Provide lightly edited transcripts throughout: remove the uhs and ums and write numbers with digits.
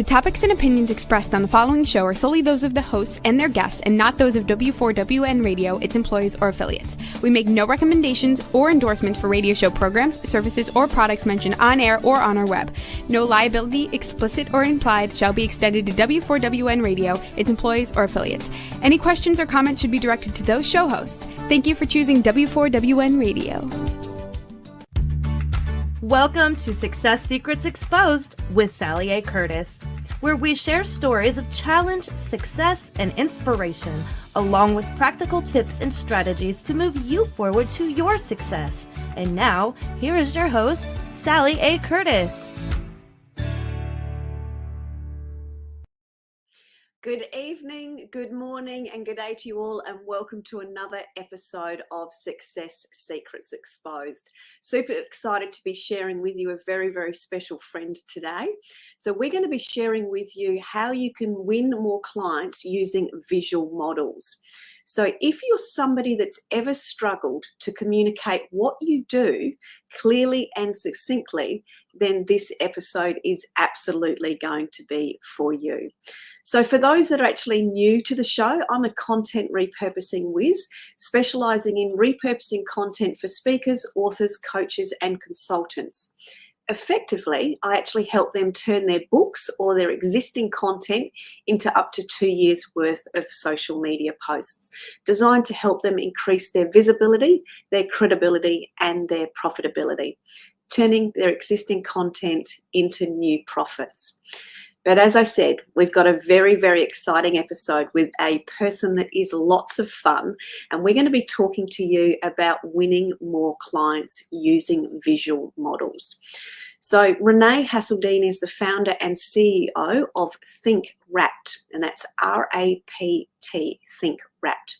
The topics and opinions expressed on the following show are solely those of the hosts and their guests and not those of W4WN Radio, its employees, or affiliates. We make no recommendations or endorsements for radio show programs, services, or products mentioned on air or on our web. No liability, explicit or implied, shall be extended to W4WN Radio, its employees, or affiliates. Any questions or comments should be directed to those show hosts. Thank you for choosing W4WN Radio. Welcome to Success Secrets Exposed with Sally A. Curtis, where we share stories of challenge, success, and inspiration, along with practical tips and strategies to move you forward to your success. And now, here is your host, Sally A. Curtis. Good evening, good morning, and good day to you all, and welcome to another episode of Success Secrets Exposed. Super excited to be sharing with you a very, very special friend today. So we're going to be sharing with you how you can win more clients using visual models. So if you're somebody that's ever struggled to communicate what you do clearly and succinctly, then this episode is absolutely going to be for you. So for those that are actually new to the show, I'm a content repurposing whiz, specializing in repurposing content for speakers, authors, coaches, and consultants. Effectively, I actually help them turn their books or their existing content into up to 2 years worth of social media posts, designed to help them increase their visibility, their credibility, and their profitability, turning their existing content into new profits. But as I said, we've got a very, very exciting episode with a person that is lots of fun, and we're going to be talking to you about winning more clients using visual models. So Renée Hasseldine is the founder and CEO of Think RAPT, and that's R-A-P-T, Think RAPT.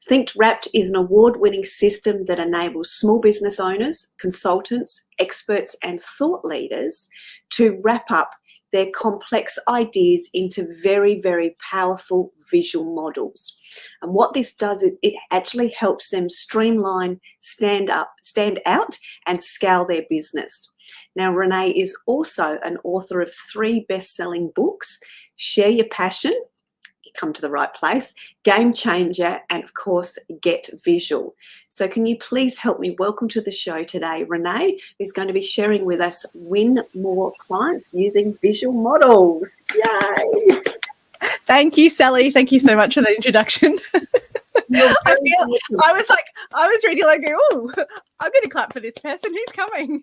Think RAPT is an award-winning system that enables small business owners, consultants, experts, and thought leaders to wrap up their complex ideas into very, very powerful visual models. And what this does, it actually helps them streamline, stand out, and scale their business. Now, Renée is also an author of 3 best-selling books: Share Your Passion, you come to the right place, Game Changer, and of course, Get Visual. So can you please help me welcome to the show today, Renée, who's going to be sharing with us win more clients using visual models. Yay! Thank you, Sally. Thank you so much for the introduction. I was ready like, oh, I'm going to clap for this person. Who's coming?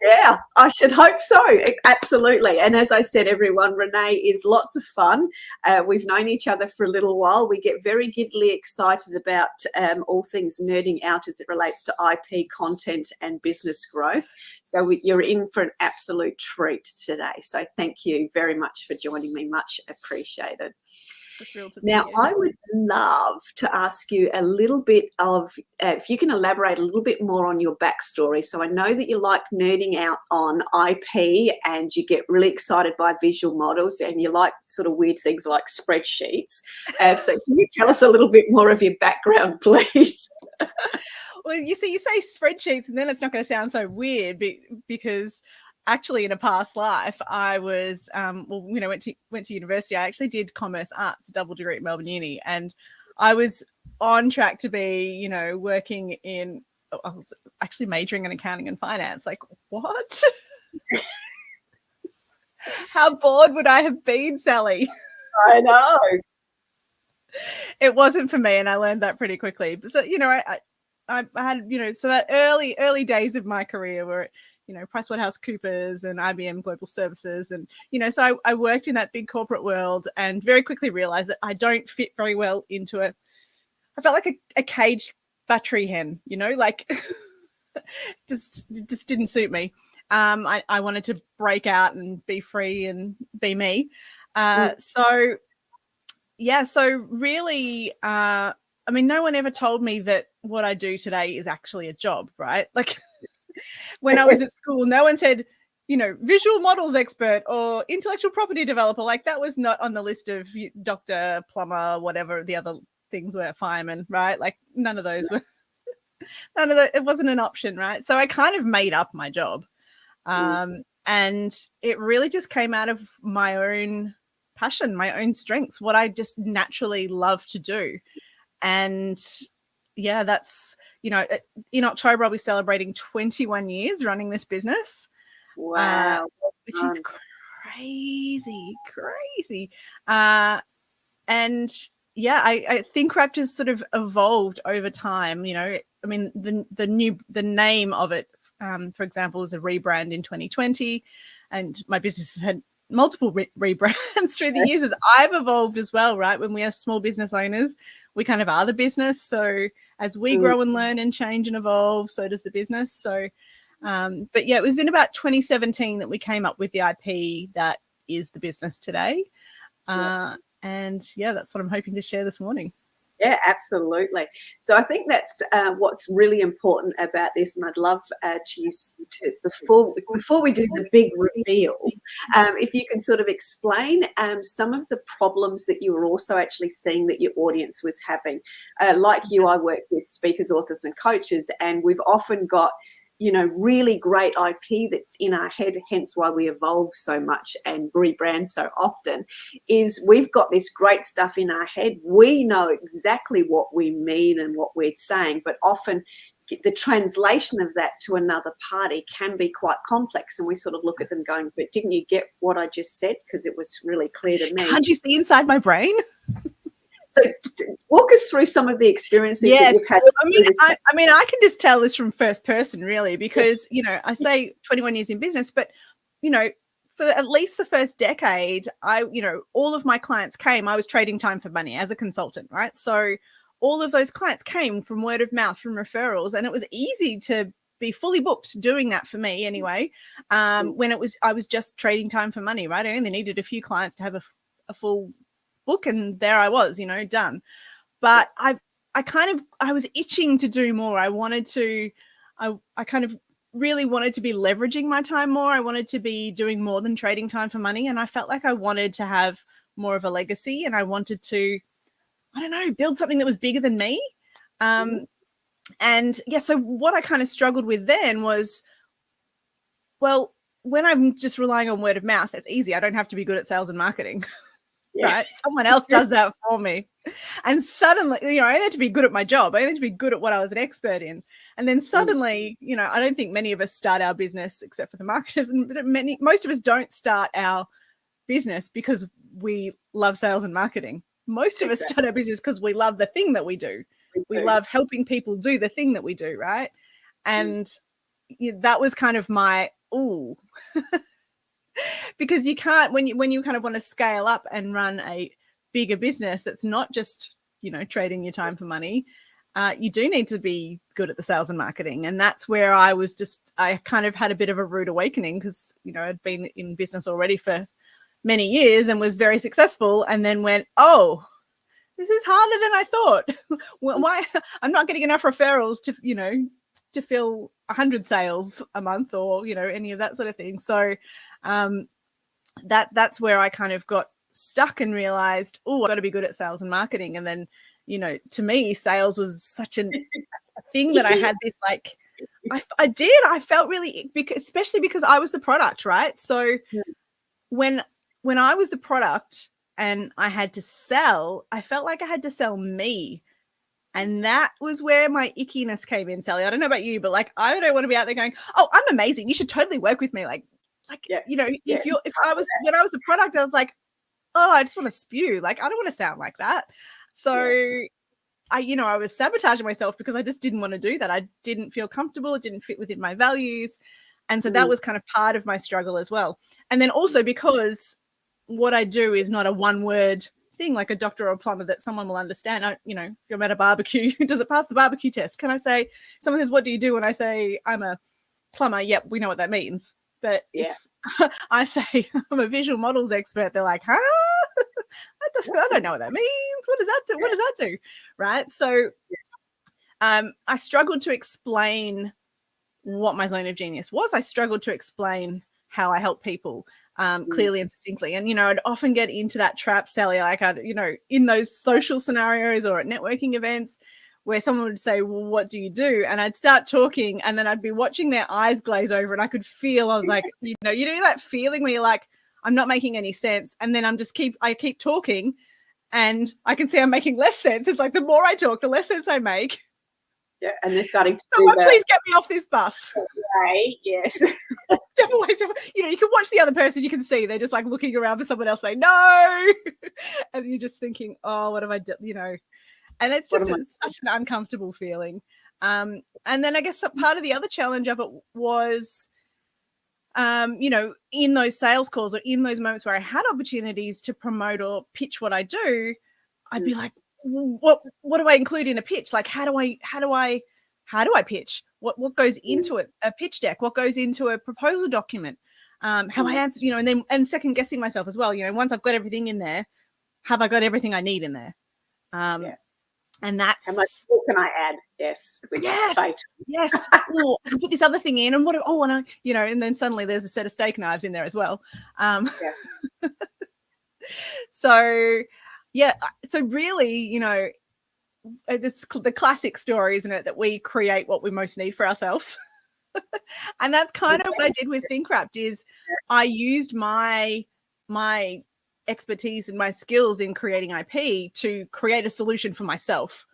Yeah, I should hope so. Absolutely. And as I said, everyone, Renée is lots of fun. We've known each other for a little while. We get very giddily excited about all things nerding out as it relates to IP content and business growth. So you're in for an absolute treat today. So thank you very much for joining me. Much appreciated. Now, I would love to ask you a little bit of, if you can elaborate a little bit more on your backstory. So I know that you like nerding out on IP and you get really excited by visual models and you like sort of weird things like spreadsheets. So can you tell us a little bit more of your background, please? Well, you say spreadsheets and then it's not going to sound so weird because actually in a past life I was went to university. I actually did commerce arts, a double degree at Melbourne Uni, and I was on track to be working in, I was actually majoring in accounting and finance. Like, what? How bored would I have been, Sally? I know. It wasn't for me, and I learned that pretty quickly. So I had so that early days of my career were PricewaterhouseCoopers and IBM Global Services. And, so I worked in that big corporate world and very quickly realized that I don't fit very well into I felt like a caged battery hen, just didn't suit me. I wanted to break out and be free and be me. So really, no one ever told me that what I do today is actually a job, right? Like, when I was at school, no one said, visual models expert or intellectual property developer. Like, that was not on the list of doctor, plumber, whatever the other things were, fireman, right? Like, none of those were, it wasn't an option, right? So I kind of made up my job. And it really just came out of my own passion, my own strengths, what I just naturally love to do. And yeah, that's, in October, I'll be celebrating 21 years running this business. Wow. Which is crazy. And yeah, I think RAPT has sort of evolved over time. I mean, the name of it, for example, was a rebrand in 2020, and my business has had multiple rebrands through the years as I've evolved as well, right? When we are small business owners, we kind of are the business. So as we grow and learn and change and evolve, so does the business. So, but yeah, it was in about 2017 that we came up with the IP that is the business today. And yeah, that's what I'm hoping to share this morning. Yeah, absolutely. So I think that's what's really important about this, and I'd love to before we do the big reveal, if you can sort of explain some of the problems that you were also actually seeing that your audience was having. Like you, I work with speakers, authors, and coaches, and we've often got really great IP that's in our head, hence why we evolve so much and rebrand so often, is we've got this great stuff in our head. We know exactly what we mean and what we're saying, but often the translation of that to another party can be quite complex, and we sort of look at them going, but didn't you get what I just said? Because it was really clear to me. Can't you see inside my brain? So walk us through some of the experiences that you've had. I mean, I can just tell this from first person, really, because, I say 21 years in business, but, for at least the first decade, all of my clients came, I was trading time for money as a consultant, right? So all of those clients came from word of mouth, from referrals, and it was easy to be fully booked doing that for me anyway. When I was just trading time for money, right? I only needed a few clients to have a full book, and there I was, done. But I was itching to do more. I kind of really wanted to be leveraging my time more. I wanted to be doing more than trading time for money, and I felt like I wanted to have more of a legacy, and I wanted to, build something that was bigger than me. And yeah, so what I kind of struggled with then was, well, when I'm just relying on word of mouth, it's easy. I don't have to be good at sales and marketing. Right? Someone else does that for me. And suddenly, I had to be good at my job. I had to be good at what I was an expert in. And then suddenly, I don't think many of us start our business, except for the marketers, and most of us don't start our business because we love sales and marketing. Most of us start our business because we love the thing that we do. We love helping people do the thing that we do, right? And that was kind of my, because you can't, when you kind of want to scale up and run a bigger business that's not just, trading your time for money, you do need to be good at the sales and marketing. And that's where I kind of had a bit of a rude awakening, because, I'd been in business already for many years and was very successful, and then went, this is harder than I thought. Why? I'm not getting enough referrals to fill 100 sales a month, or, any of that sort of thing. So that's where I kind of got stuck and realized, I've got to be good at sales and marketing. And then, to me, sales was such a thing that I had this, like, I felt really, especially because I was the product, right? So when I was the product and I had to sell, I felt like I had to sell me. And that was where my ickiness came in, Sally. I don't know about you, but like, I don't want to be out there going, I'm amazing, you should totally work with me. When I was the product, I was like, I just want to spew. Like, I don't want to sound like that. So I was sabotaging myself because I just didn't want to do that. I didn't feel comfortable. It didn't fit within my values. And so that was kind of part of my struggle as well. And then also because what I do is not a one-word thing like a doctor or a plumber that someone will understand. If you're at a barbecue, does it pass the barbecue test? Can I say, someone says, what do you do? When I say I'm a plumber, yep, we know what that means. But if I say I'm a visual models expert, they're like, huh? I don't know what that means. What does that do? What does that do? Right. So I struggled to explain what my zone of genius was. I struggled to explain how I help people clearly and succinctly. And, I'd often get into that trap, Sally, like, in those social scenarios or at networking events where someone would say, well, what do you do? And I'd start talking, and then I'd be watching their eyes glaze over, and I could feel, I was like, you know that feeling where you're like, I'm not making any sense. And then I keep talking, and I can see I'm making less sense. It's like the more I talk, the less sense I make. Yeah, and they're starting to Someone please get me off this bus. Right, yes. Step away. You know, you can watch the other person, you can see they're just like looking around for someone else saying, no. And you're just thinking, oh, what have I done? You know, and it's just such an uncomfortable feeling. And then I guess part of the other challenge of it was, you know, in those sales calls or in those moments where I had opportunities to promote or pitch what I do, I'd be like, what do I include in a pitch? Like, how do I pitch? What goes into it? A pitch deck? What goes into a proposal document? How I answer, you know, and second guessing myself as well. You know, once I've got everything in there, have I got everything I need in there? And that's what can I add? Yes, which is fatal. Yes. Oh, I can put this other thing in, and you know, and then suddenly there's a set of steak knives in there as well. So really, you know, it's the classic story, isn't it, that we create what we most need for ourselves. And that's kind of what I did with Think RAPT, is I used my expertise and my skills in creating IP to create a solution for myself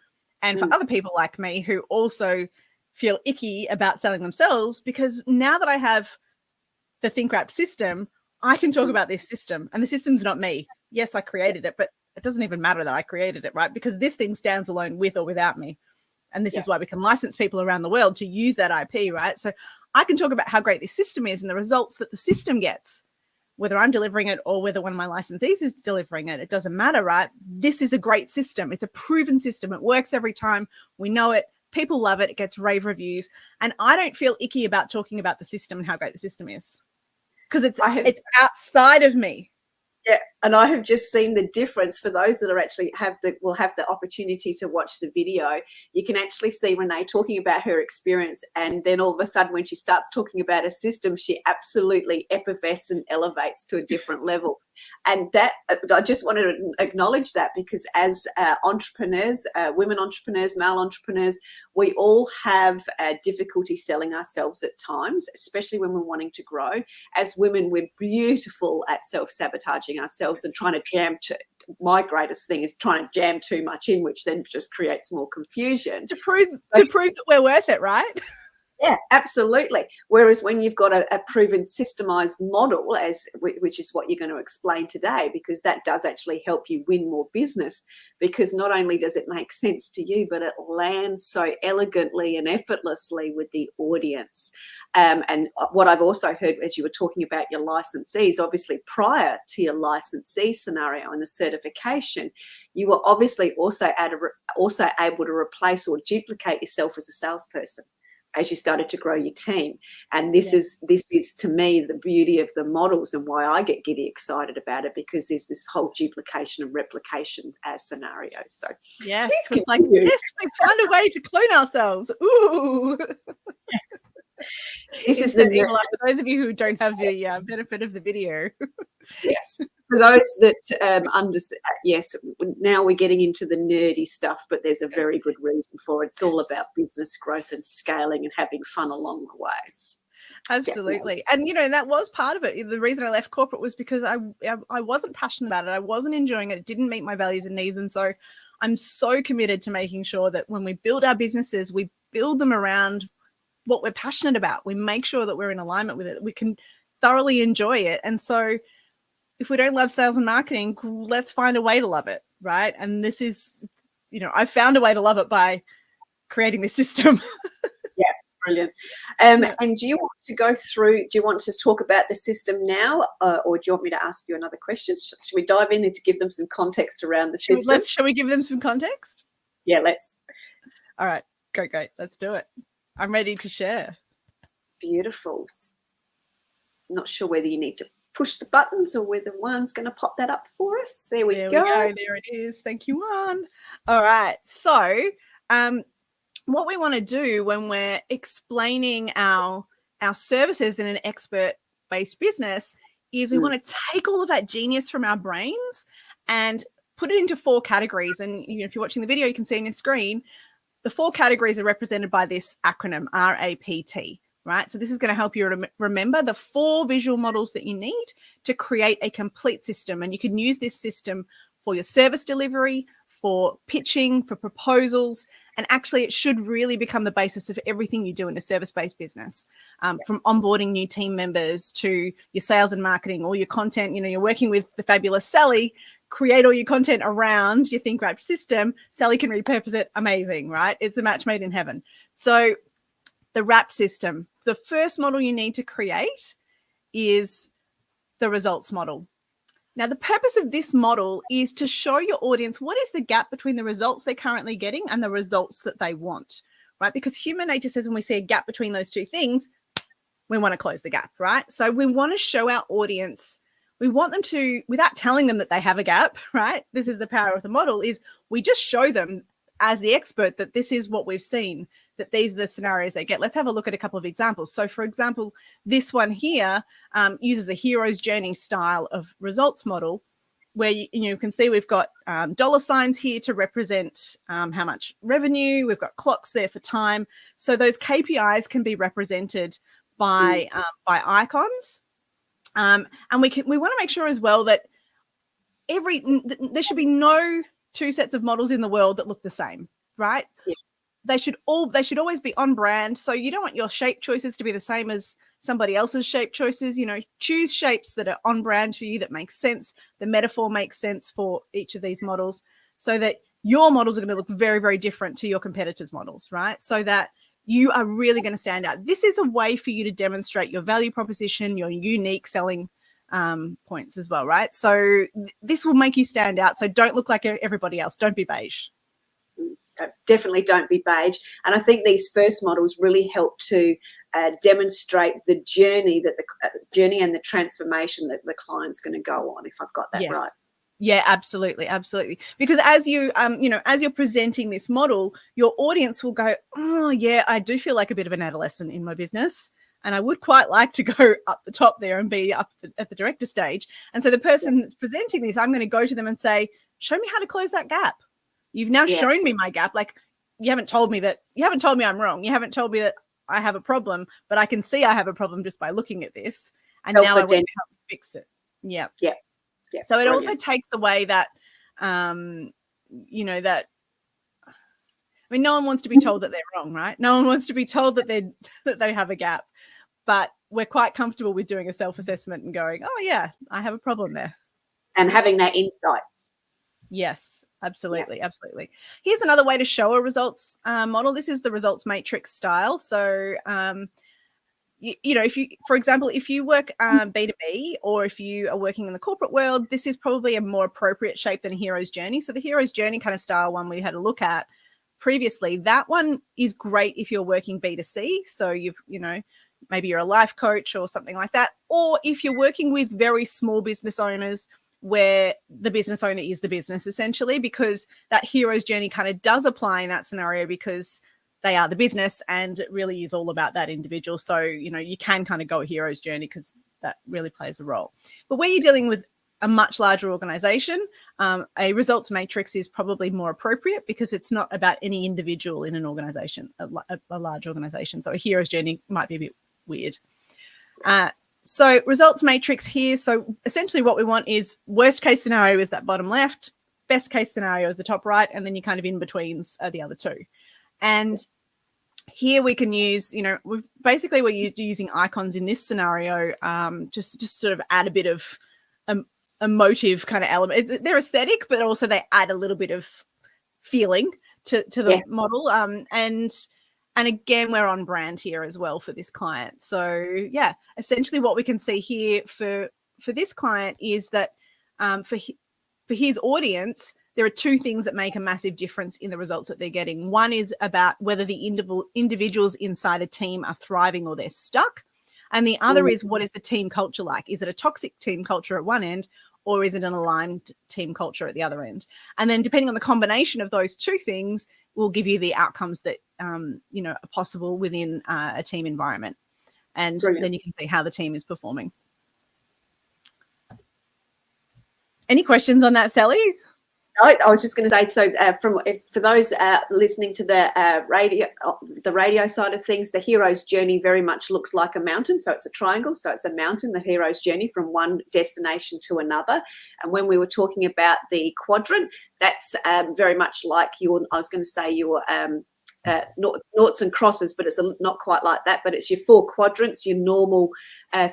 and for other people like me who also feel icky about selling themselves, because now that I have the Think RAPT system, I can talk about this system, and the system's not me. Yes, I created it, but it doesn't even matter that I created it, right? Because this thing stands alone with or without me. And this is why we can license people around the world to use that IP, right? So I can talk about how great this system is and the results that the system gets, whether I'm delivering it or whether one of my licensees is delivering it. It doesn't matter, right? This is a great system. It's a proven system. It works every time. We know it. People love it. It gets rave reviews. And I don't feel icky about talking about the system and how great the system is, because it's outside of me. Yeah, and I have just seen the difference for those that are actually will have the opportunity to watch the video. You can actually see Renee talking about her experience, and then all of a sudden when she starts talking about a system, she absolutely effervesces and elevates to a different level. And that, I just wanted to acknowledge that, because as entrepreneurs, women entrepreneurs, male entrepreneurs, we all have difficulty selling ourselves at times, especially when we're wanting to grow. As women, we're beautiful at self-sabotaging ourselves and trying to jam my greatest thing is trying to jam too much in, which then just creates more confusion. To prove that we're worth it, right? Yeah, absolutely. Whereas when you've got a proven systemized model, which is what you're going to explain today, because that does actually help you win more business, because not only does it make sense to you, but it lands so elegantly and effortlessly with the audience. And what I've also heard as you were talking about your licensees, obviously prior to your licensee scenario and the certification, you were obviously also able to replace or duplicate yourself as a salesperson as you started to grow your team. And this is to me the beauty of the models and why I get giddy excited about it, because there's this whole duplication and replication scenario. So yes, it's like, yes, we found a way to clone ourselves. Ooh. Yes. This is the for those of you who don't have the benefit of the video. Yes, for those that yes, now we're getting into the nerdy stuff, but there's a very good reason for it. It's all about business growth and scaling and having fun along the way. Absolutely. Definitely. And that was part of it. The reason I left corporate was because I wasn't passionate about it. I wasn't enjoying it. It didn't meet my values and needs. And so I'm so committed to making sure that when we build our businesses, we build them around what we're passionate about. We make sure that we're in alignment with it. We can thoroughly enjoy it. And so if we don't love sales and marketing, let's find a way to love it, right? And this is, I found a way to love it by creating this system. Yeah, brilliant. And do you want to talk about the system now, or do you want me to ask you another question? Should we dive in and to give them some context around the system? Shall we give them some context? Yeah, let's. All right, great. Let's do it. I'm ready to share. Beautiful. Not sure whether you need to push the buttons or whether Juan's going to pop that up for us. There we go. There it is. Thank you, Juan. All right. So what we want to do when we're explaining our services in an expert-based business is we want to take all of that genius from our brains and put it into 4 categories. And if you're watching the video, you can see on your screen the 4 categories are represented by this acronym RAPT, right? So this is going to help you remember the 4 visual models that you need to create a complete system. And you can use this system for your service delivery, for pitching, for proposals, and actually it should really become the basis of everything you do in a service-based business, from onboarding new team members to your sales and marketing, all your content. You know, you're working with the fabulous Sally, create all your content around your Think RAPT system. Sally can repurpose it. Amazing, right? It's a match made in heaven. So the RAPT system, the first model you need to create is the results model. Now, the purpose of this model is to show your audience what is the gap between the results they're currently getting and the results that they want, right? Because human nature says when we see a gap between those two things, we want to close the gap, right? So we want to show our audience, we want them to, without telling them that they have a gap, right? This is the power of the model, is we just show them as the expert that this is what we've seen, that these are the scenarios they get. Let's have a look at a couple of examples. So for example, this one here uses a hero's journey style of results model where you can see we've got dollar signs here to represent how much revenue. We've got clocks there for time. So those KPIs can be represented by icons. And we want to make sure as well that there should be no 2 sets of models in the world that look the same, right? Yeah. They should always be on brand. So you don't want your shape choices to be the same as somebody else's shape choices. You know, choose shapes that are on brand for you, that make sense. The metaphor makes sense for each of these models so that your models are going to look very, very different to your competitors' models, right? So that you are really going to stand out. This is a way for you to demonstrate your value proposition, your unique selling points as well, right? So this will make you stand out. So don't look like everybody else. Don't be beige. Definitely don't be beige. And I think these first models really help to demonstrate the journey and the transformation that the client's going to go on, if I've got that right. Yeah, absolutely. Absolutely. Because as you, as you're presenting this model, your audience will go, oh yeah, I do feel like a bit of an adolescent in my business. And I would quite like to go up the top there and be up at the director stage. And so the person that's presenting this, I'm going to go to them and say, show me how to close that gap. You've now shown me my gap. Like you haven't told me I'm wrong. You haven't told me that I have a problem, but I can see I have a problem just by looking at this. And now I want to help fix it. Yeah. Yeah. Yeah. So it also takes away that, no one wants to be told that they're wrong, right? No one wants to be told that they have a gap, but we're quite comfortable with doing a self-assessment and going, oh yeah, I have a problem there. And having that insight. Yes, absolutely. Yeah. Absolutely. Here's another way to show a results model. This is the results matrix style. So, for example, if you work B2B or if you are working in the corporate world, this is probably a more appropriate shape than a hero's journey. So the hero's journey kind of style one we had a look at previously, that one is great if you're working B2C. So maybe you're a life coach or something like that. Or if you're working with very small business owners where the business owner is the business essentially, because that hero's journey kind of does apply in that scenario because they are the business and it really is all about that individual. So, you can kind of go a hero's journey because that really plays a role. But where you're dealing with a much larger organization, a results matrix is probably more appropriate because it's not about any individual in an organization, a large organization. So a hero's journey might be a bit weird. So results matrix here. So essentially what we want is worst case scenario is that bottom left, best case scenario is the top right, and then you kind of in betweens are the other two. And here we can use, we're using icons in this scenario, just sort of add a bit of emotive kind of element. They're aesthetic, but also they add a little bit of feeling to the model. And again, we're on brand here as well for this client. So yeah, essentially what we can see here for this client is that for his audience, there are 2 things that make a massive difference in the results that they're getting. One is about whether the individuals inside a team are thriving or they're stuck. And the other is, what is the team culture like? Is it a toxic team culture at one end, or is it an aligned team culture at the other end? And then depending on the combination of those 2 things will give you the outcomes that, are possible within a team environment. And then you can see how the team is performing. Any questions on that, Sally? I was just going to say, so for those listening to the radio side of things, the hero's journey very much looks like a mountain. So it's a triangle. So it's a mountain, the hero's journey from one destination to another. And when we were talking about the quadrant, that's very much like I was going to say your noughts and crosses, but it's not quite like that. But it's your 4 quadrants, your normal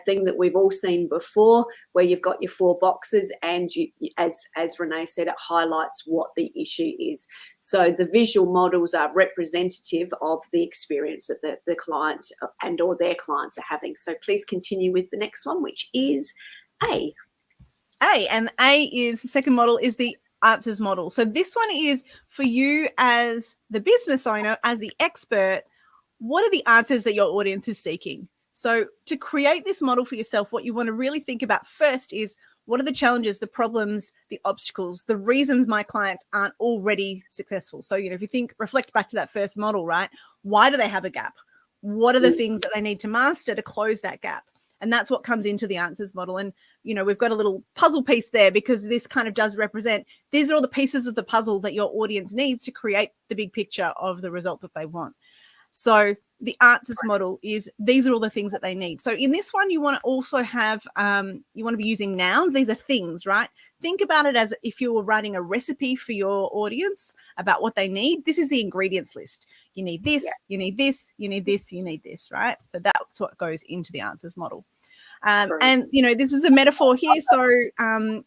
thing that we've all seen before, where you've got your 4 boxes, and you, as Renee said, it highlights what the issue is. So the visual models are representative of the experience that the client and or their clients are having. So please continue with the next one, which is A. And A is the second model is the answers model. So this one is for you as the business owner, as the expert. What are the answers that your audience is seeking? So to create this model for yourself, what you want to really think about first is, what are the challenges, the problems, the obstacles, the reasons my clients aren't already successful? So, if you reflect back to that first model, right? Why do they have a gap? What are the things that they need to master to close that gap? And that's what comes into the answers model. And, we've got a little puzzle piece there, because this kind of does represent, these are all the pieces of the puzzle that your audience needs to create the big picture of the result that they want. So the answers model is, these are all the things that they need. So in this one, you want to also have, you want to be using nouns. These are things, right? Think about it as if you were writing a recipe for your audience about what they need. This is the ingredients list. You need this, you need this, you need this, you need this, right? So that's what goes into the answers model. And, this is a metaphor here. So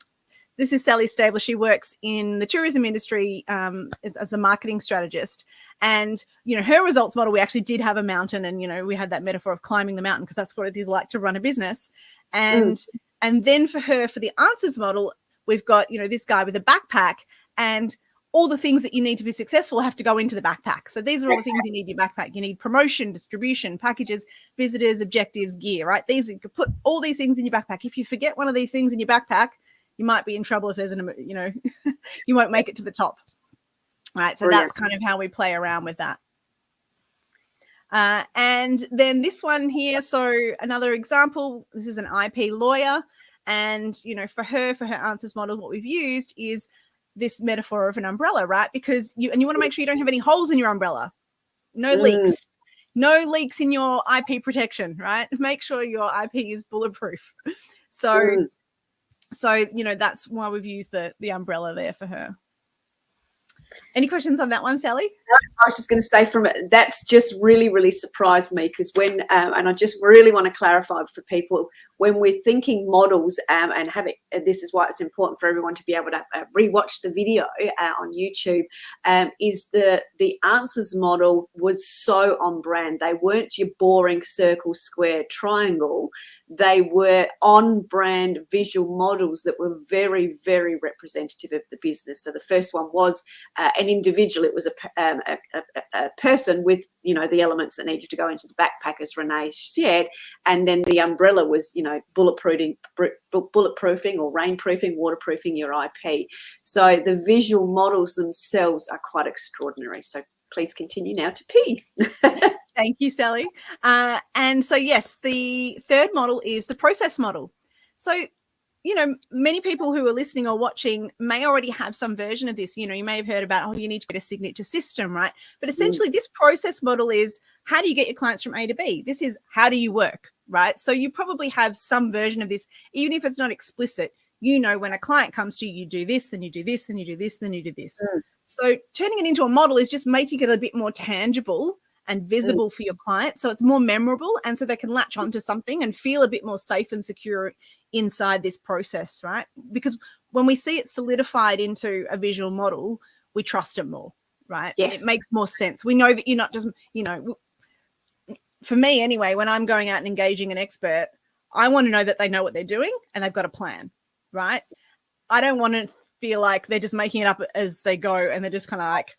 this is Sally Stable. She works in the tourism industry as a marketing strategist. And, her results model, we actually did have a mountain, and, we had that metaphor of climbing the mountain, because that's what it is like to run a business. And then for her, for the answers model, we've got, this guy with a backpack, and all the things that you need to be successful have to go into the backpack. So these are all the things you need in your backpack. You need promotion, distribution, packages, visitors, objectives, gear, right? You could put all these things in your backpack. If you forget one of these things in your backpack, you might be in trouble if there's you won't make it to the top. Right. So that's kind of how we play around with that. And then this one here. So another example, this is an IP lawyer. And, for her answers model, what we've used is this metaphor of an umbrella, right? Because you want to make sure you don't have any holes in your umbrella. No leaks. No leaks in your IP protection, right? Make sure your IP is bulletproof. So that's why we've used the umbrella there for her. Any questions on that one, Sally? I was just going to say, that's just really, really surprised me, because when, and I just really want to clarify for people, when we're thinking models and having, this is why it's important for everyone to be able to rewatch the video on YouTube, is the answers model was so on brand. They weren't your boring circle, square, triangle. They were on brand visual models that were very, very representative of the business. So the first one was an individual. It was a person with, the elements that needed to go into the backpack, as Renee shared. And then the umbrella was, bulletproofing or rainproofing, waterproofing your IP. So the visual models themselves are quite extraordinary. So please continue now to P. Thank you, Sally. And so, yes, the third model is the process model. So, many people who are listening or watching may already have some version of this. You may have heard about, you need to get a signature system, right? But essentially this process model is, how do you get your clients from A to B? This is, how do you work, right? So you probably have some version of this, even if it's not explicit. When a client comes to you, you do this, then you do this, then you do this, then you do this. So turning it into a model is just making it a bit more tangible and visible for your clients, so it's more memorable, and so they can latch onto something and feel a bit more safe and secure inside this process, right? Because when we see it solidified into a visual model, we trust it more, right? Yes. It makes more sense. We know that you're not just, for me anyway, when I'm going out and engaging an expert, I want to know that they know what they're doing and they've got a plan, right? I don't want to feel like they're just making it up as they go and they're just kind of like,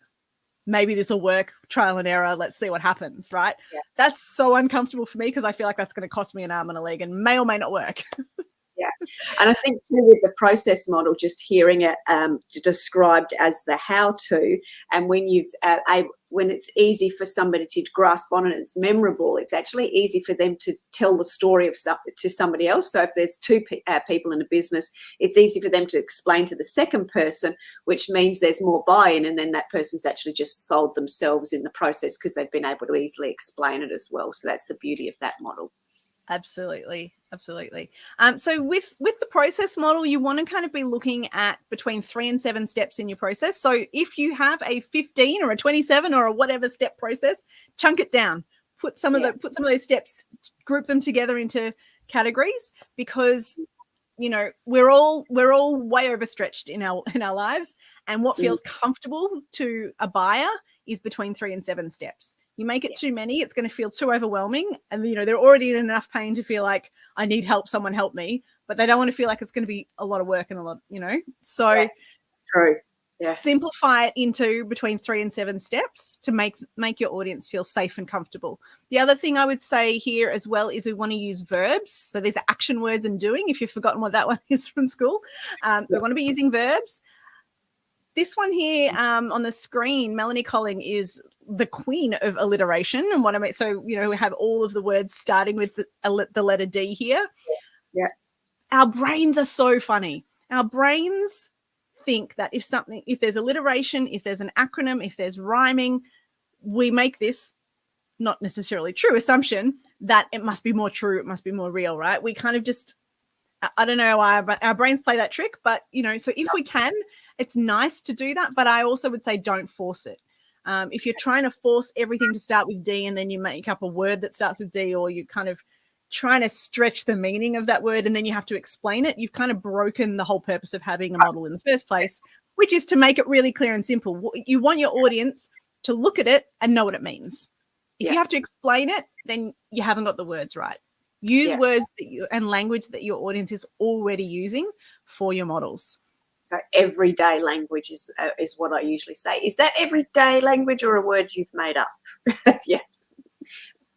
maybe this will work, trial and error, let's see what happens, right? Yeah. That's so uncomfortable for me, because I feel like that's going to cost me an arm and a leg and may or may not work. Yeah, and I think too with the process model, just hearing it described as the how-to, and when when it's easy for somebody to grasp on and it's memorable, it's actually easy for them to tell the story to somebody else. So if there's two people in a business, it's easy for them to explain to the second person, which means there's more buy-in, and then that person's actually just sold themselves in the process because they've been able to easily explain it as well. So that's the beauty of that model. Absolutely. So with the process model, you want to kind of be looking at between 3 and 7 steps in your process. So if you have a 15 or a 27 or a whatever step process, chunk it down. Put some of those steps, group them together into categories, because we're all way overstretched in our lives, and what feels comfortable to a buyer is between 3 and 7 steps. You make it too many, it's going to feel too overwhelming, and they're already in enough pain to feel like I need help, someone help me, but they don't want to feel like it's going to be a lot of work and a lot, So true. Yeah. Simplify it into between 3 and 7 steps to make your audience feel safe and comfortable. The other thing I would say here as well is we want to use verbs. So these are action words and doing, if you've forgotten what that one is from school. We want to be using verbs. This one here on the screen, Melanie Colling, is the queen of alliteration. And what I mean, so, we have all of the words starting with the letter D here. Yeah. Our brains are so funny. Our brains think that if there's alliteration, if there's an acronym, if there's rhyming, we make this not necessarily true assumption that it must be more true, it must be more real, right? We kind of just, I don't know why, but our brains play that trick. But, so if we can, it's nice to do that. But I also would say don't force it. If you're trying to force everything to start with D and then you make up a word that starts with D, or you kind of trying to stretch the meaning of that word and then you have to explain it, you've kind of broken the whole purpose of having a model in the first place, which is to make it really clear and simple. You want your audience to look at it and know what it means. If you have to explain it, then you haven't got the words right. Use words and language that your audience is already using for your models. So everyday language is what I usually say. Is that everyday language or a word you've made up? Yeah,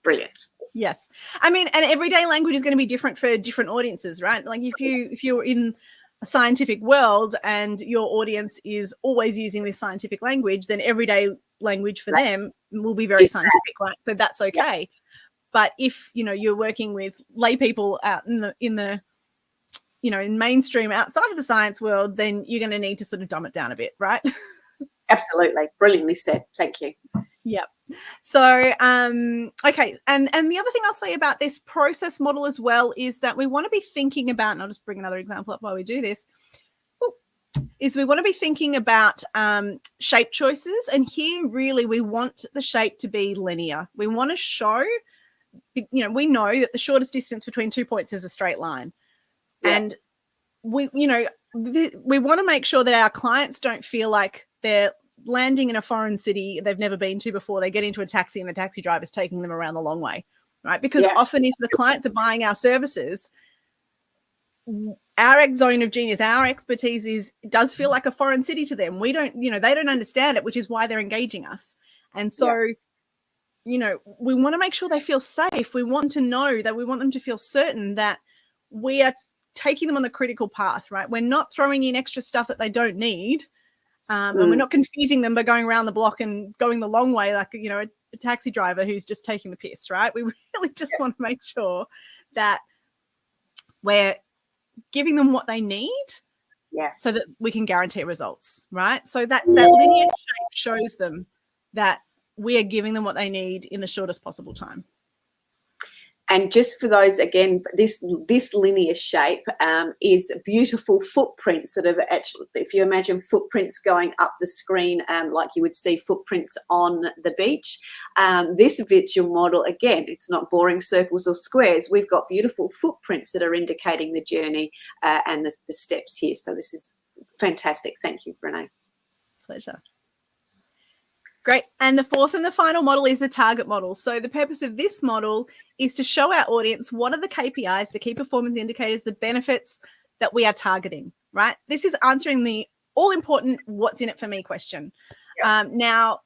brilliant. Yes, I mean, and everyday language is going to be different for different audiences, right? Like if you're in a scientific world and your audience is always using this scientific language, then everyday language for them will be very scientific, right? So that's okay. Yeah. But if you're working with lay people out in the in mainstream outside of the science world, then you're going to need to sort of dumb it down a bit, right? Absolutely. Brilliantly said. Thank you. Yep. So, okay. And the other thing I'll say about this process model as well is that we want to be thinking about, and I'll just bring another example up while we do this, is we want to be thinking about shape choices. And here really we want the shape to be linear. We want to show, we know that the shortest distance between 2 points is a straight line. Yeah. And we want to make sure that our clients don't feel like they're landing in a foreign city they've never been to before. They get into a taxi and the taxi driver is taking them around the long way, right? Because often if the clients are buying our services, our zone of genius, our expertise does feel like a foreign city to them. We don't, they don't understand it, which is why they're engaging us. And so, we want to make sure they feel safe. We want to know that we want them to feel certain that we are taking them on the critical path, right? We're not throwing in extra stuff that they don't need. And we're not confusing them by going around the block and going the long way like, a taxi driver who's just taking the piss, right? We really just want to make sure that we're giving them what they need so that we can guarantee results, right? So that linear shape shows them that we are giving them what they need in the shortest possible time. And just for those, again, this linear shape is beautiful footprints that have actually, if you imagine footprints going up the screen, like you would see footprints on the beach. This visual model, again, it's not boring circles or squares. We've got beautiful footprints that are indicating the journey and the steps here. So this is fantastic. Thank you, Renée. Pleasure. Great. And the fourth and the final model is the target model. So the purpose of this model is to show our audience what are the KPIs, the key performance indicators, the benefits that we are targeting, right? This is answering the all-important what's in it for me question. Yep. Now,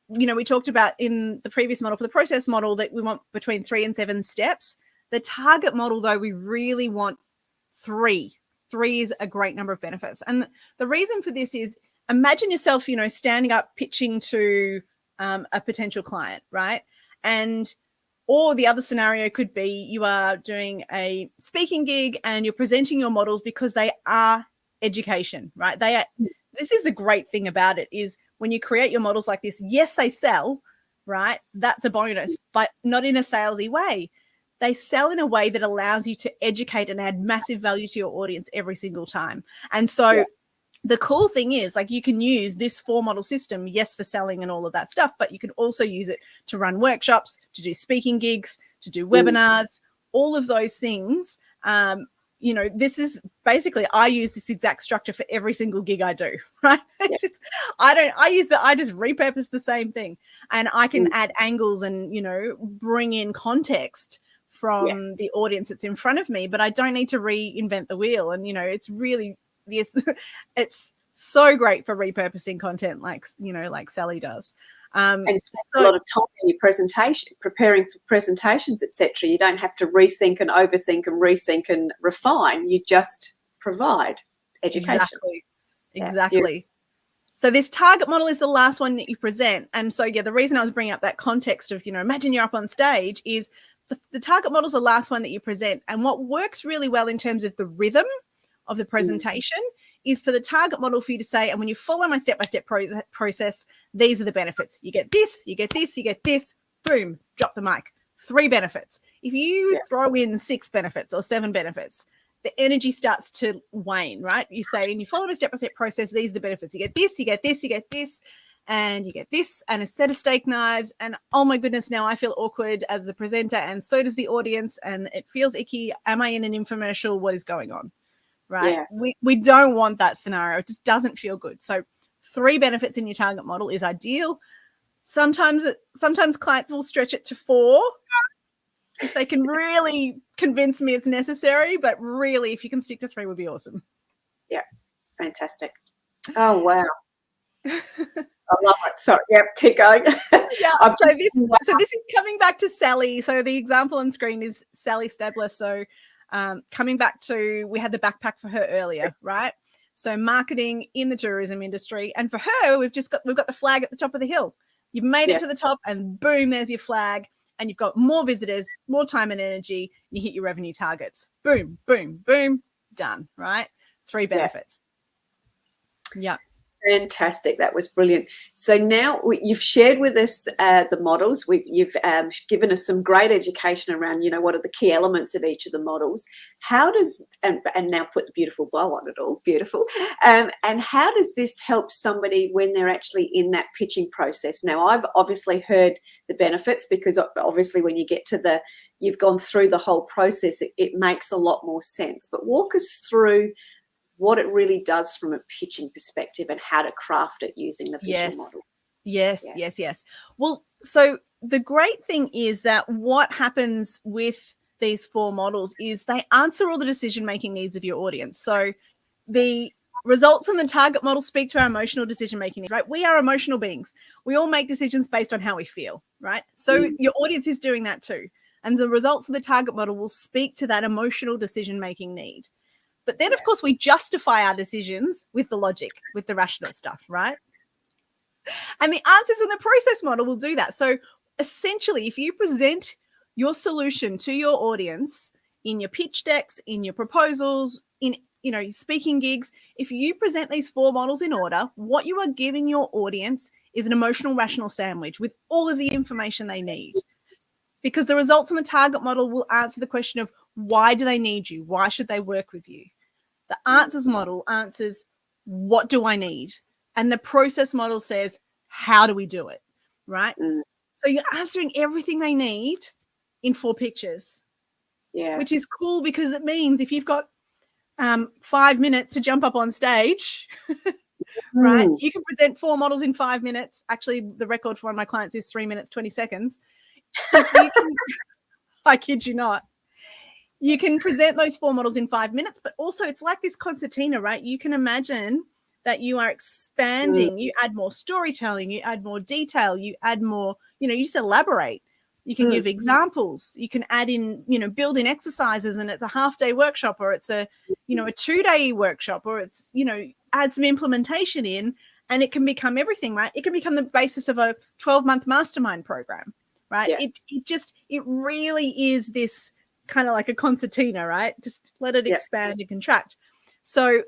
we talked about in the previous model for the process model that we want between 3 and 7 steps. The target model, though, we really want 3 is a great number of benefits. And the reason for this is, imagine yourself, standing up pitching to a potential client, right? Or the other scenario could be you are doing a speaking gig and you're presenting your models because they are education, right? This is the great thing about it, is when you create your models like this, yes, they sell, right? That's a bonus, but not in a salesy way. They sell in a way that allows you to educate and add massive value to your audience every single time. And so the cool thing is, like, you can use this 4-model system, yes, for selling and all of that stuff, but you can also use it to run workshops, to do speaking gigs, to do webinars, all of those things. This is basically, I use this exact structure for every single gig I do, right? I just repurpose the same thing, and I can add angles and, bring in context from the audience that's in front of me, but I don't need to reinvent the wheel. And, it's really, it's so great for repurposing content, like Sally does. And a lot of time in your presentation, preparing for presentations, etc. You don't have to rethink and overthink and rethink and refine. You just provide education. Exactly. So this target model is the last one that you present. And so, the reason I was bringing up that context of, imagine you're up on stage, is the target model is the last one that you present. And what works really well in terms of the rhythm of the presentation is for the target model for you to say, and when you follow my step-by-step process, these are the benefits. You get this, you get this, you get this, boom, drop the mic. 3 benefits. If you throw in 6 benefits or 7 benefits, the energy starts to wane, right? You say, and you follow my step-by-step process, these are the benefits. You get this, you get this, you get this, and you get this, and a set of steak knives. And oh my goodness, now I feel awkward as a presenter, and so does the audience, and it feels icky. Am I in an infomercial? What is going on? Right? Yeah. We don't want that scenario. It just doesn't feel good. So 3 benefits in your target model is ideal. Sometimes clients will stretch it to 4 if they can really convince me it's necessary. But really, if you can stick to 3, would be awesome. Yeah, fantastic. Oh, wow. I love it. Sorry, keep going. So this is coming back to Sally. So the example on screen is Sally Stabler. So coming back to, we had the backpack for her earlier, right? So marketing in the tourism industry, and for her, we've got the flag at the top of the hill. You've made it to the top, and boom, there's your flag, and you've got more visitors, more time and energy. You hit your revenue targets. Boom, boom, boom, done. Right? 3 benefits. Yeah. Fantastic. That was brilliant. So now you've shared with us the models. You've given us some great education around, what are the key elements of each of the models. How does, and now put the beautiful bow on it all, beautiful. And how does this help somebody when they're actually in that pitching process? Now, I've obviously heard the benefits, because obviously when you get to you've gone through the whole process, it makes a lot more sense. But walk us through what it really does from a pitching perspective and how to craft it using the visual model. Yes. Well, so the great thing is that what happens with these 4 models is they answer all the decision-making needs of your audience. So the results in the target model speak to our emotional decision-making needs, right? We are emotional beings. We all make decisions based on how we feel, right? So your audience is doing that too. And the results of the target model will speak to that emotional decision-making need. But then, of course, we justify our decisions with the logic, with the rational stuff, right? And the answers in the process model will do that. So essentially, if you present your solution to your audience in your pitch decks, in your proposals, in speaking gigs, if you present these 4 models in order, what you are giving your audience is an emotional rational sandwich with all of the information they need. Because the results in the target model will answer the question of, why do they need you? Why should they work with you? The answers model answers, what do I need? And the process model says, how do we do it? Right? So you're answering everything they need in 4 pictures. Yeah. Which is cool, because it means if you've got 5 minutes to jump up on stage, right, you can present 4 models in 5 minutes. Actually, the record for one of my clients is 3 minutes, 20 seconds. I kid you not. You can present those 4 models in 5 minutes, but also it's like this concertina, right? You can imagine that you are expanding. You add more storytelling, you add more detail, you add more, you just elaborate. You can give examples. You can add in, build in exercises, and it's a half-day workshop, or it's a 2-day workshop, or it's, add some implementation in, and it can become everything, right? It can become the basis of a 12-month mastermind program, right? Yeah. It really is this kind of like a concertina, right? Just let it expand and contract. So,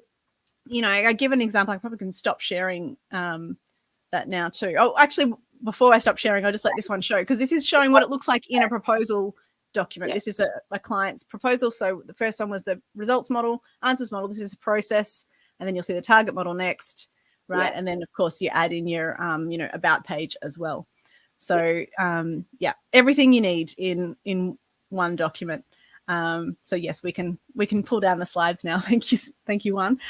I give an example. I probably can stop sharing that now too. Oh, actually, before I stop sharing, I'll just let this one show, because this is showing what it looks like in a proposal document. Yeah. This is a client's proposal. So the first one was the results model, answers model. This is a process. And then you'll see the target model next, right? Yeah. And then, of course, you add in your, about page as well. So, everything you need in one document. So yes, we can pull down the slides now. Thank you, Juan.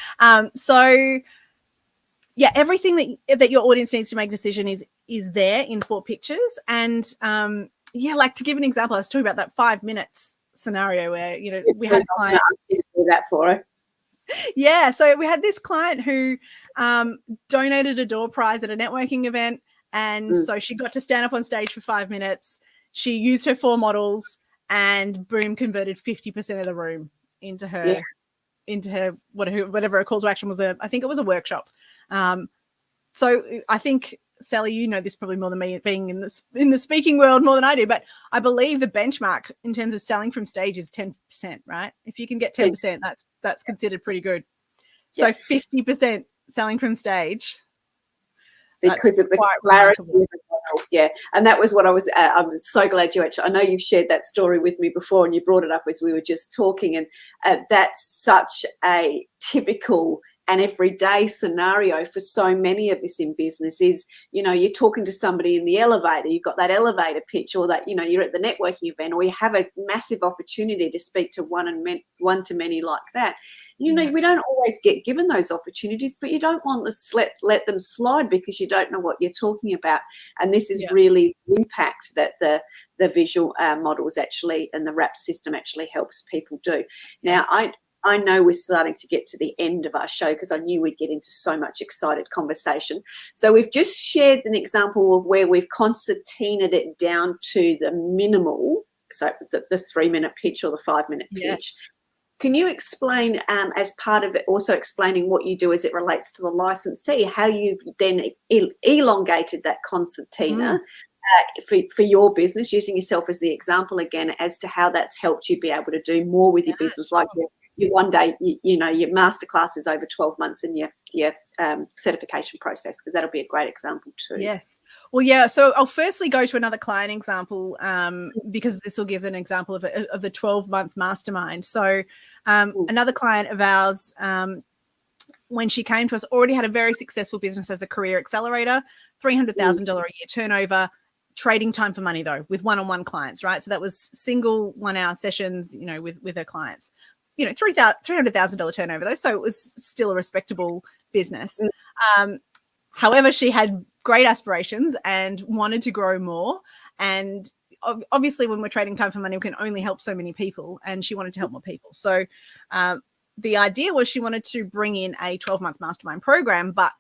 Everything that your audience needs to make a decision is there in 4 pictures. And like, to give an example, I was talking about that 5 minutes scenario where we had a client ask you to do that for her. Yeah, so we had this client who donated a door prize at a networking event, and so she got to stand up on stage for 5 minutes. She used her 4 models, and boom, converted 50% of the room into her whatever her call to action was. I think it was a workshop. So I think, Sally, this probably more than me, being in the speaking world more than I do, but I believe the benchmark in terms of selling from stage is 10%, right? If you can get 10%, that's considered pretty good. So 50% selling from stage. Because of the clarity of the model. Yeah. And that was what I was so glad I know you've shared that story with me before, and you brought it up as we were just talking. And that's such a typical and everyday scenario for so many of us in business is, you're talking to somebody in the elevator, you've got that elevator pitch, or that, you're at the networking event, or you have a massive opportunity to speak to one to many like that. We don't always get given those opportunities, but you don't want to let them slide because you don't know what you're talking about. And this is really the impact that the visual models actually, and the RAPT system actually helps people do. Now, I know we're starting to get to the end of our show, because I knew we'd get into so much excited conversation. So we've just shared an example of where we've concertinaed it down to the minimal, so the 3-minute pitch or the 5-minute pitch. Can you explain, as part of it, also explaining what you do as it relates to the licensee, how you've then elongated that concertina for your business, using yourself as the example again, as to how that's helped you be able to do more with your business, like your one day, your masterclass is over 12 months in your certification process, because that'll be a great example too. Yes. Well, yeah. So I'll firstly go to another client example, because this will give an example of the 12-month mastermind. So another client of ours, when she came to us, already had a very successful business as a career accelerator, $300,000 a year turnover, trading time for money though, with one-on-one clients, right? So that was single 1-hour sessions, with her clients. $300,000 turnover though, so it was still a respectable business. However, she had great aspirations and wanted to grow more. And obviously, when we're trading time for money, we can only help so many people, and she wanted to help more people. So the idea was she wanted to bring in a 12-month mastermind program, but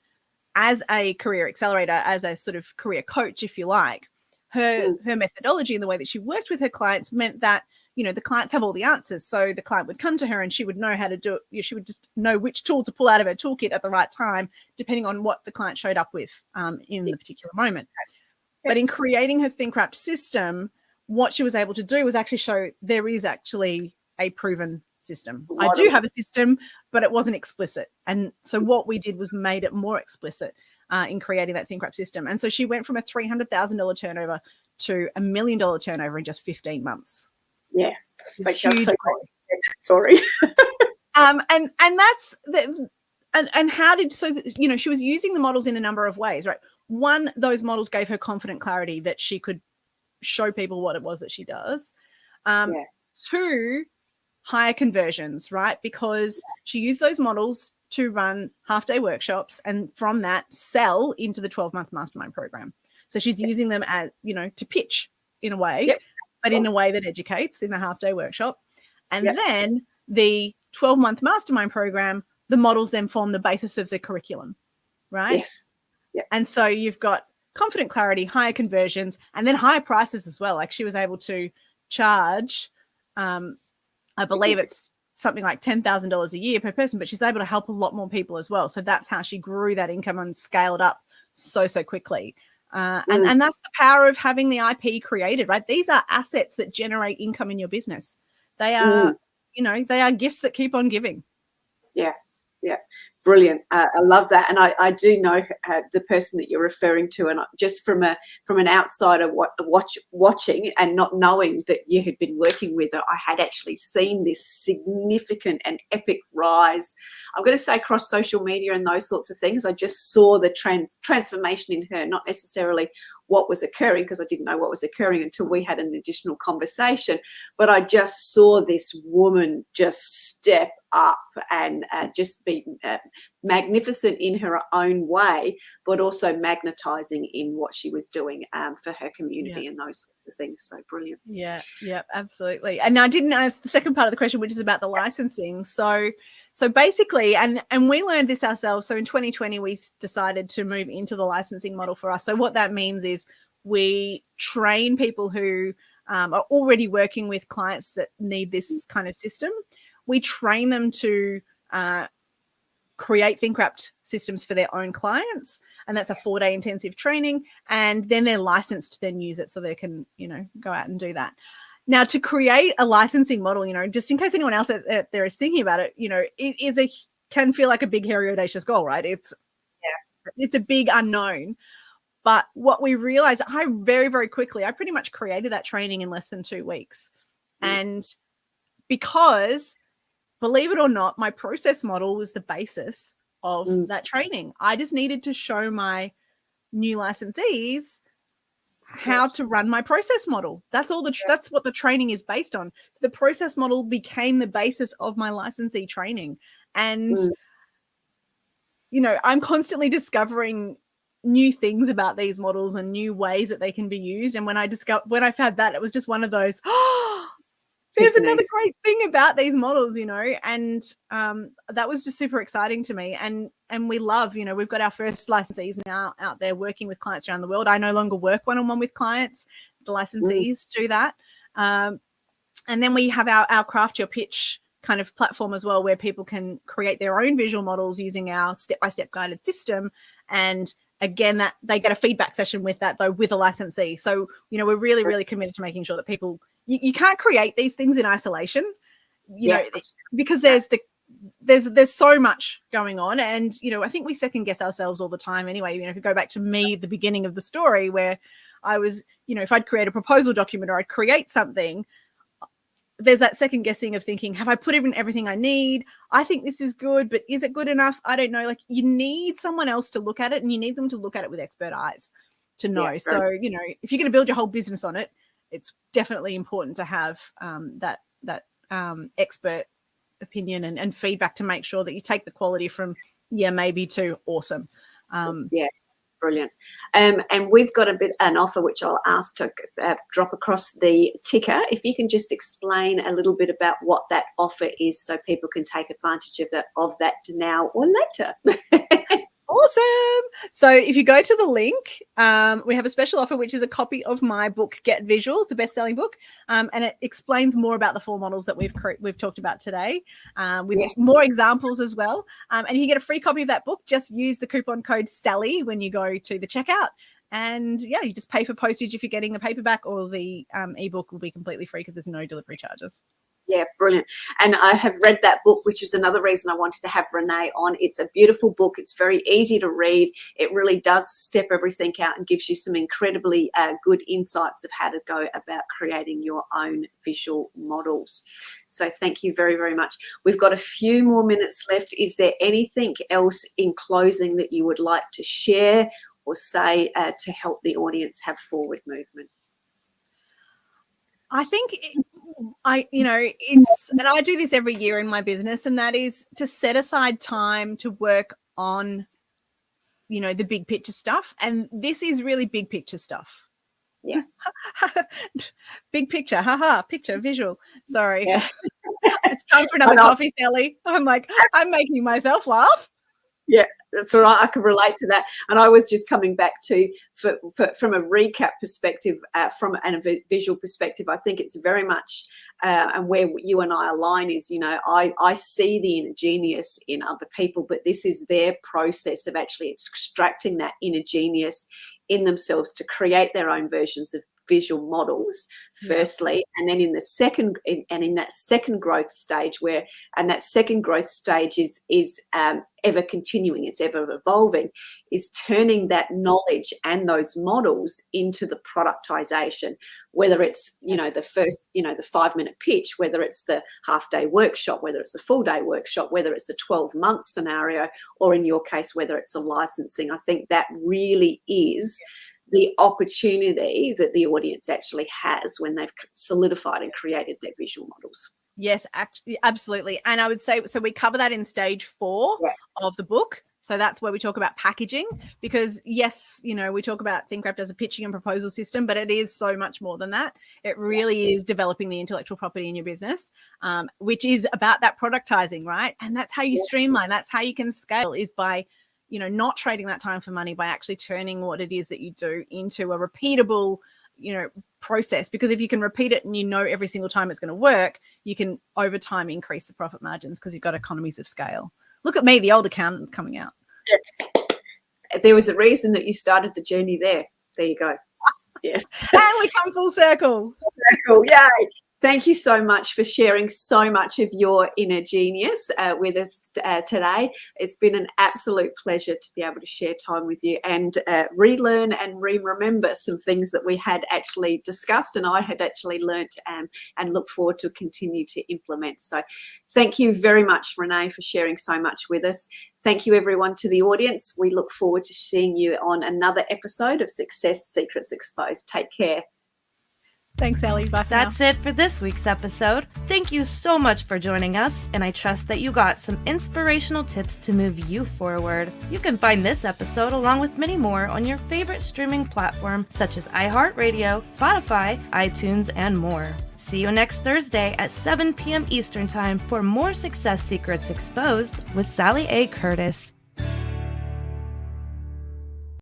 as a career accelerator, as a sort of career coach, if you like, her methodology and the way that she worked with her clients meant that the clients have all the answers. So the client would come to her and she would know how to do it. She would just know which tool to pull out of her toolkit at the right time, depending on what the client showed up with in the particular moment. But in creating her Think RAPT system, what she was able to do was actually show there is actually a proven system. I do have a system, but it wasn't explicit. And so what we did was made it more explicit in creating that Think RAPT system. And so she went from a $300,000 turnover to $1 million turnover in just 15 months. Yeah, huge. Sorry. And that's and how did she was using the models in a number of ways, right? One, those models gave her confident clarity that she could show people what it was that she does. 2, higher conversions, right? Because she used those models to run half-day workshops, and from that sell into the 12-month mastermind program. So she's using them as to pitch in a way. But in a way that educates in the half-day workshop. And then the 12-month mastermind program, the models then form the basis of the curriculum, right? Yes. And so you've got confident clarity, higher conversions, and then higher prices as well. Like she was able to charge, I believe it's something like $10,000 a year per person, but she's able to help a lot more people as well. So that's how she grew that income and scaled up so quickly. And that's the power of having the IP created, right? These are assets that generate income in your business. They are, they are gifts that keep on giving. Yeah. Brilliant. I love that. And I do know the person that you're referring to, and just from an outsider watching and not knowing that you had been working with her, I had actually seen this significant and epic rise. I'm going to say across social media and those sorts of things. I just saw the transformation in her, not necessarily what was occurring, because I didn't know what was occurring until we had an additional conversation. But I just saw this woman just step up and just be magnificent in her own way, but also magnetizing in what she was doing for her community and those sorts of things. So brilliant. Yeah, absolutely. And I didn't answer the second part of the question, which is about the licensing. So basically, and we learned this ourselves. So in 2020, we decided to move into the licensing model for us. So what that means is we train people who are already working with clients that need this kind of system. We train them to create Think RAPT systems for their own clients. And that's a 4-day intensive training. And then they're licensed to then use it so they can, go out and do that. Now, to create a licensing model, just in case anyone else out there is thinking about it, it can feel like a big, hairy, audacious goal, right? It's a big unknown. But what we realized, I very, very quickly, I pretty much created that training in less than 2 weeks. And because, believe it or not, my process model was the basis of that training. I just needed to show my new licensees how to run my process model. That's all. That's what the training is based on. So the process model became the basis of my licensee training. And, I'm constantly discovering new things about these models and new ways that they can be used. And when I found that, it was just one of those, there's another great thing about these models, and that was just super exciting to me. And we love, we've got our first licensees now out there working with clients around the world. I no longer work one-on-one with clients. The licensees do that. And then we have our Craft Your Pitch kind of platform as well, where people can create their own visual models using our step-by-step guided system. And again, that they get a feedback session with that, though, with a licensee. So, we're really, really committed to making sure that people, you can't create these things in isolation, because there's so much going on. And, I think we second guess ourselves all the time anyway. If you go back to me, the beginning of the story, where I was, if I'd create a proposal document or I'd create something, there's that second guessing of thinking, have I put in everything I need? I think this is good, but is it good enough? I don't know. Like, you need someone else to look at it, and you need them to look at it with expert eyes to know. Yeah, so, if you're going to build your whole business on it, it's definitely important to have that expert opinion and feedback to make sure that you take the quality from maybe to awesome. Brilliant. And we've got an offer which I'll ask to drop across the ticker. If you can just explain a little bit about what that offer is, so people can take advantage of that now or later. Awesome. So if you go to the link, we have a special offer, which is a copy of my book, Get Visual. It's a best-selling book, and it explains more about the 4 models that we've talked about today, with more examples as well. And you can get a free copy of that book. Just use the coupon code SALLY when you go to the checkout. And, you just pay for postage if you're getting the paperback, or the ebook will be completely free because there's no delivery charges. Yeah, brilliant. And I have read that book, which is another reason I wanted to have Renée on. It's a beautiful book. It's very easy to read. It really does step everything out and gives you some incredibly good insights of how to go about creating your own visual models. So thank you very, very much. We've got a few more minutes left. Is there anything else in closing that you would like to share or say to help the audience have forward movement? I think it's, and I do this every year in my business, and that is to set aside time to work on, the big picture stuff. And this is really big picture stuff. Yeah. Big picture. Picture, visual. Sorry. Yeah. It's time for another coffee, Sally. I'm making myself laugh. Yeah, that's all right. I can relate to that. And I was just coming back to, from a recap perspective, from a visual perspective, I think it's very much, and where you and I align is, I see the inner genius in other people, but this is their process of actually extracting that inner genius in themselves to create their own versions of visual models firstly, and then in that second growth stage that second growth stage is ever continuing, it's ever evolving, is turning that knowledge and those models into the productization, whether it's the first the 5-minute pitch, whether it's the half-day workshop, whether it's a full-day workshop, whether it's a 12-month scenario, or in your case whether it's a licensing. I think that really is the opportunity that the audience actually has when they've solidified and created their visual models. Yes, absolutely. And I would say, so we cover that in stage 4 of the book. So that's where we talk about packaging, because yes, we talk about Think RAPT as a pitching and proposal system, but it is so much more than that. It really is developing the intellectual property in your business, which is about that productizing, right? And that's how you streamline. That's how you can scale, is by not trading that time for money, by actually turning what it is that you do into a repeatable, process. Because if you can repeat it and every single time it's going to work, you can over time increase the profit margins because you've got economies of scale. Look at me, the old accountant coming out. There was a reason that you started the journey there. There you go. Yes. And we come full circle. Yay. Thank you so much for sharing so much of your inner genius with us today. It's been an absolute pleasure to be able to share time with you and relearn and remember some things that we had actually discussed and I had actually learnt and look forward to continue to implement. So thank you very much, Renée, for sharing so much with us. Thank you, everyone, to the audience. We look forward to seeing you on another episode of Success Secrets Exposed. Take care. Thanks, Ellie. Bye for That's now. it for this week's episode. Thank you so much for joining us, and I trust that you got some inspirational tips to move you forward. You can find this episode along with many more on your favorite streaming platform such as iHeartRadio, Spotify, iTunes, and more. See you next Thursday at 7 p.m. Eastern Time for more Success Secrets Exposed with Sally A. Curtis.